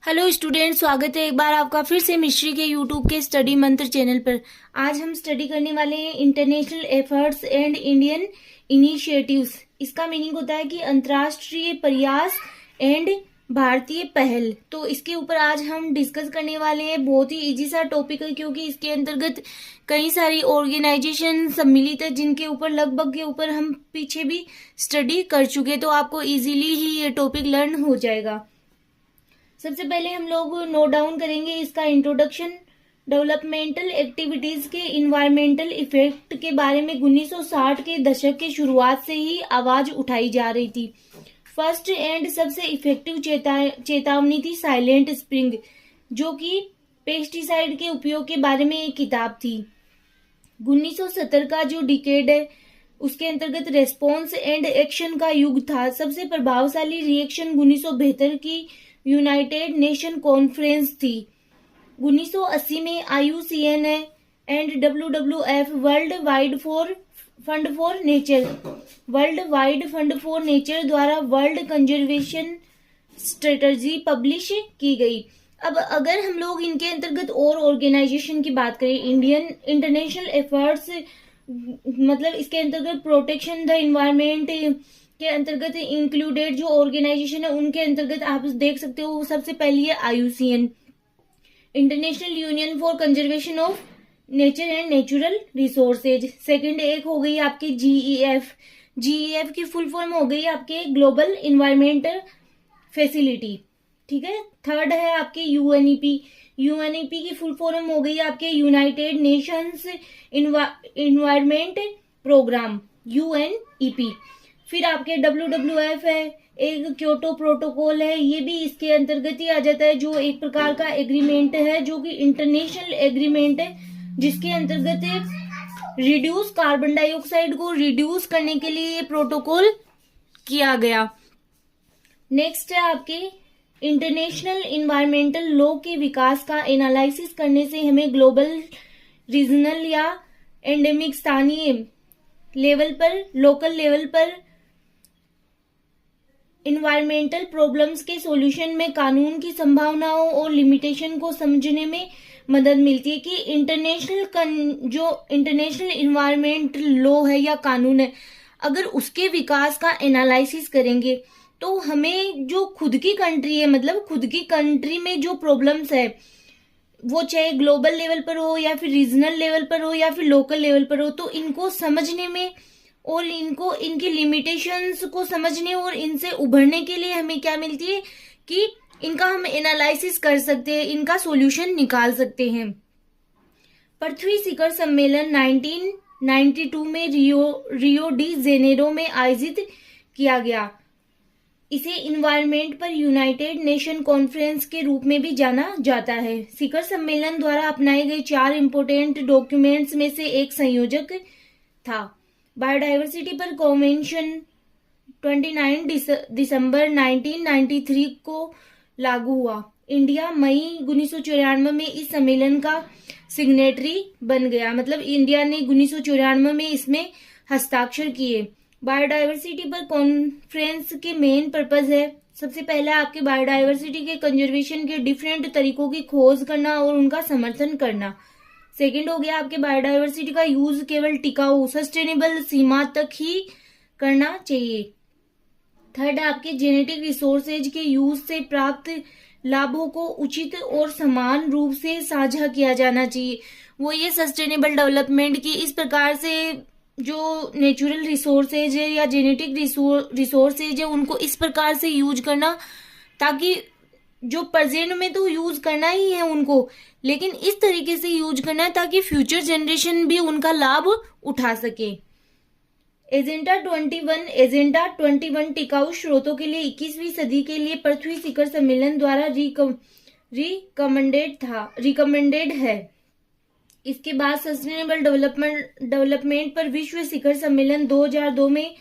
Hello student, स्वागत है एक बार आपका फिर से मिस्ट्री के यूट्यूब के स्टडी मंत्र चैनल पर। आज हम स्टडी करने वाले हैं international efforts and Indian initiatives. इसका मीनिंग होता है कि अंतर्राष्ट्रीय प्रयास एंड भारतीय पहल। तो इसके ऊपर आज हम डिस्कस करने वाले हैं। बहुत ही इजी सा टॉपिक है क्योंकि इसके अंतर्गत कई सारी ऑर्गेनाइजेशन सम्मिलित है जिनके ऊपर लगभग के ऊपर हम पीछे भी स्टडी कर चुके, तो आपको इजीली ही ये टॉपिक लर्न हो जाएगा। सबसे पहले हम लोग नोट डाउन करेंगे इसका इंट्रोडक्शन। डेवलपमेंटल एक्टिविटीज के इन्वायरमेंटल इफेक्ट के बारे में 1960 के दशक के शुरुआत से ही आवाज उठाई जा रही थी। फर्स्ट एंड सबसे इफेक्टिव चेतावनी थी साइलेंट स्प्रिंग, जो कि पेस्टिसाइड के उपयोग के बारे में एक किताब थी। 1970 का जो डिकेड है उसके अंतर्गत रेस्पॉन्स एंड एक्शन का युग था। सबसे प्रभावशाली रिएक्शन 1972 की यूनाइटेड नेशन कॉन्फ्रेंस थी। 1980 में IUCN and WWF world wide fund for nature द्वारा वर्ल्ड कंजर्वेशन स्ट्रेटजी पब्लिश की गई। अब अगर हम लोग इनके अंतर्गत और ऑर्गेनाइजेशन की बात करें, इंडियन इंटरनेशनल एफर्ट्स मतलब इसके अंतर्गत प्रोटेक्शन द इन्वायरमेंट के अंतर्गत इंक्लूडेड जो ऑर्गेनाइजेशन है उनके अंतर्गत आप देख सकते हो। सबसे पहली है IUCN, international union for conservation of nature and natural resources. Second एक हो गई आपकी GEF की फुल फॉर्म हो गई आपके ग्लोबल इन्वायरमेंटल फैसिलिटी, ठीक है। थर्ड है आपके UNEP की फुल फॉर्म हो गई आपके United Nations environment programme UNEP। फिर आपके WWF है, एक क्योटो प्रोटोकॉल है, ये भी इसके अंतर्गत ही आ जाता है, जो एक प्रकार का एग्रीमेंट है जो कि इंटरनेशनल एग्रीमेंट है जिसके अंतर्गत रिड्यूस कार्बन डाइऑक्साइड को रिड्यूस करने के लिए ये प्रोटोकॉल किया गया। नेक्स्ट है आपके इंटरनेशनल इन्वायरमेंटल लॉ के विकास का एनालिसिस करने से हमें ग्लोबल, रीजनल या एंडेमिक स्थानीय लेवल पर, लोकल लेवल पर इन्वायरमेंटल प्रॉब्लम्स के सॉल्यूशन में कानून की संभावनाओं और लिमिटेशन को समझने में मदद मिलती है कि इंटरनेशनल इन्वायरमेंट लॉ है या कानून है, अगर उसके विकास का एनालिसिस करेंगे तो हमें जो खुद की कंट्री है, मतलब खुद की कंट्री में जो प्रॉब्लम्स है वो चाहे ग्लोबल लेवल पर हो या फिर रीजनल लेवल पर हो या फिर लोकल लेवल पर हो, तो इनको समझने में और इनको इनकी लिमिटेशंस को समझने और इनसे उभरने के लिए हमें क्या मिलती है कि इनका हम एनालिसिस कर सकते हैं, इनका सॉल्यूशन निकाल सकते हैं। पृथ्वी शिखर सम्मेलन 1992 में रियो डी जेनेरो में आयोजित किया गया। इसे इन्वायरमेंट पर यूनाइटेड नेशन कॉन्फ्रेंस के रूप में भी जाना जाता है। शिखर सम्मेलन द्वारा अपनाए गए 4 इंपोर्टेंट डॉक्यूमेंट्स में से एक संयोजक था। बायोडाइवर्सिटी पर कन्वेंशन 29 दिसंबर 1993 को लागू हुआ। इंडिया मई 1994 में इस सम्मेलन का सिग्नेटरी बन गया, मतलब इंडिया ने 1994 में इसमें हस्ताक्षर किए। बायोडाइवर्सिटी पर कॉन्फ्रेंस के मेन पर्पज है, सबसे पहला आपके बायोडाइवर्सिटी के कंजर्वेशन के डिफरेंट तरीकों की खोज करना और उनका समर्थन करना। सेकंड हो गया आपके बायोडाइवर्सिटी का यूज केवल टिकाऊ सस्टेनेबल सीमा तक ही करना चाहिए। थर्ड आपके जेनेटिक रिसोर्सेज के यूज से प्राप्त लाभों को उचित और समान रूप से साझा किया जाना चाहिए। वो ये सस्टेनेबल डेवलपमेंट की इस प्रकार से जो नेचुरल रिसोर्सेज है या जेनेटिक रिसोर्सेज है उनको इस प्रकार से यूज करना ताकि जो प्रेजेंट में तो यूज करना ही है उनको, लेकिन इस तरीके से यूज करना है ताकि फ्यूचर जनरेशन भी उनका लाभ उठा सके। एजेंडा 21 टिकाऊ स्रोतों के लिए 21वीं सदी के लिए पृथ्वी शिखर सम्मेलन द्वारा रिकमेंडेड है। इसके बाद सस्टेनेबल डेवलपमेंट पर विश्व शिखर सम्मेलन 2002 में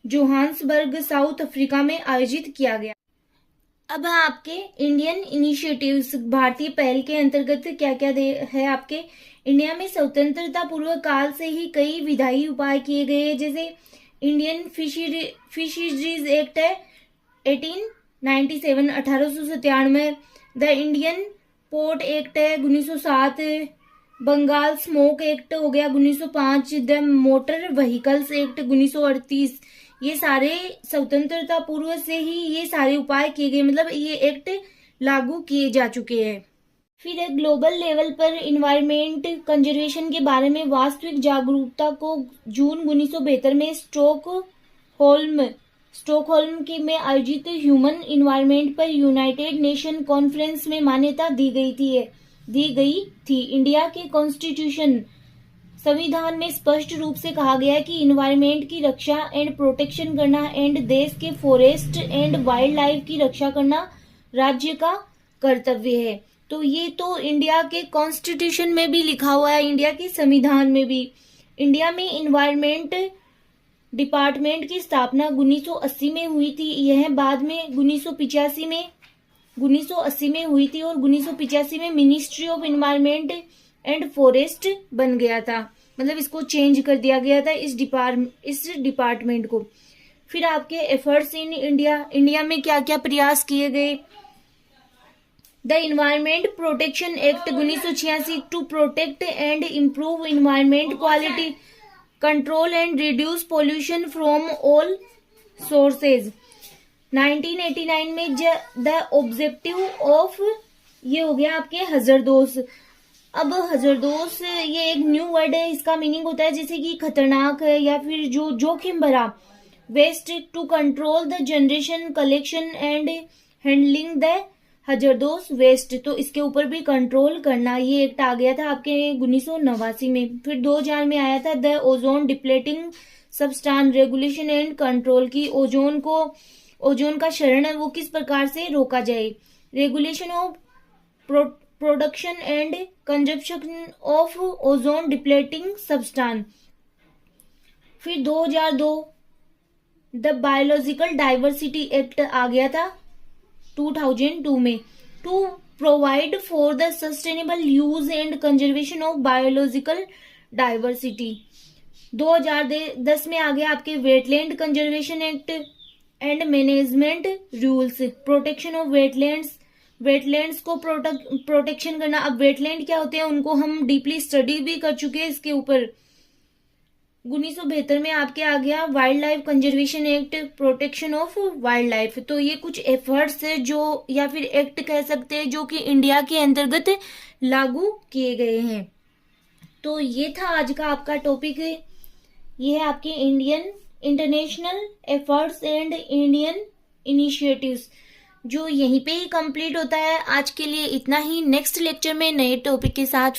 जोहान्सबर्ग, साउथ अफ्रीका में आयोजित किया गया। अब आपके इंडियन इनिशिएटिव्स, भारतीय पहल के अंतर्गत क्या क्या है आपके इंडिया में स्वतंत्रता पूर्व काल से ही कई विधायी उपाय किए गए, जैसे इंडियन फिशरीज एक्ट है 1897 1897, द इंडियन पोर्ट एक्ट है 1907, बंगाल स्मोक एक्ट हो गया 1905, द मोटर व्हीकल्स एक्ट 1938। ये सारे स्वतंत्रता पूर्व से ही ये सारे उपाय किए गए, मतलब ये एक्ट लागू किए जा चुके हैं। फिर ग्लोबल लेवल पर इन्वायरमेंट कंजर्वेशन के बारे में वास्तविक जागरूकता को जून 1972 में स्टॉकहोल्म के में आयोजित ह्यूमन इन्वायरमेंट पर यूनाइटेड नेशन कॉन्फ्रेंस में मान्यता दी गई थी। इंडिया के कॉन्स्टिट्यूशन संविधान में स्पष्ट रूप से कहा गया है कि इन्वायरमेंट की रक्षा एंड प्रोटेक्शन करना एंड देश के फॉरेस्ट एंड वाइल्ड लाइफ की रक्षा करना राज्य का कर्तव्य है। तो ये तो इंडिया के कॉन्स्टिट्यूशन में भी लिखा हुआ है, इंडिया के संविधान में भी। इंडिया में इन्वायरमेंट डिपार्टमेंट की स्थापना 1980 में हुई थी। यह बाद में 1985 में हुई थी और 1985 में ministry of environment and forest बन गया था, मतलब इसको चेंज कर दिया गया था इस डिपार्टमेंट को। फिर आपके एफर्ट्स इन इंडिया में क्या क्या प्रयास किए गए। The environment protection act 1986 to protect and improve environment quality control and reduce pollution from all sources. 1989 में द ऑब्जेक्टिव ऑफ, ये हो गया आपके हजरदोस। अब हजरदोस ये एक न्यू वर्ड है, इसका मीनिंग होता है जैसे कि खतरनाक है या फिर जो जोखिम भरा। Waste to control the generation collection and handling the hazardous waste, तो इसके ऊपर भी कंट्रोल करना। ये एक्ट आ गया था आपके 1989 में। फिर 2000 में आया था the ozone depleting substance regulation and control की ओजोन का क्षरण है वो किस प्रकार से रोका जाए। Regulation of production and consumption of ozone depleting substance. फिर 2002 द बायोलॉजिकल डाइवर्सिटी एक्ट आ गया था 2002 में, to provide for the sustainable use and conservation of biological diversity. 2010 में आ गया आपके wetland conservation act and management rules, protection of wetlands को प्रोटेक्शन करना। अब वेटलैंड क्या होते हैं उनको हम डीपली स्टडी भी कर चुके हैं इसके ऊपर। 1972 में आपके आ गया wild life conservation act, protection of wild life. तो ये कुछ एफर्ट्स है जो, या फिर एक्ट कह सकते हैं, जो कि इंडिया के अंतर्गत लागू किए गए हैं। तो ये था आज का आपका टॉपिक। ये है आपके Indian international efforts and Indian initiatives, जो यहीं पे ही कंप्लीट होता है। आज के लिए इतना ही। नेक्स्ट लेक्चर में नए टॉपिक के साथ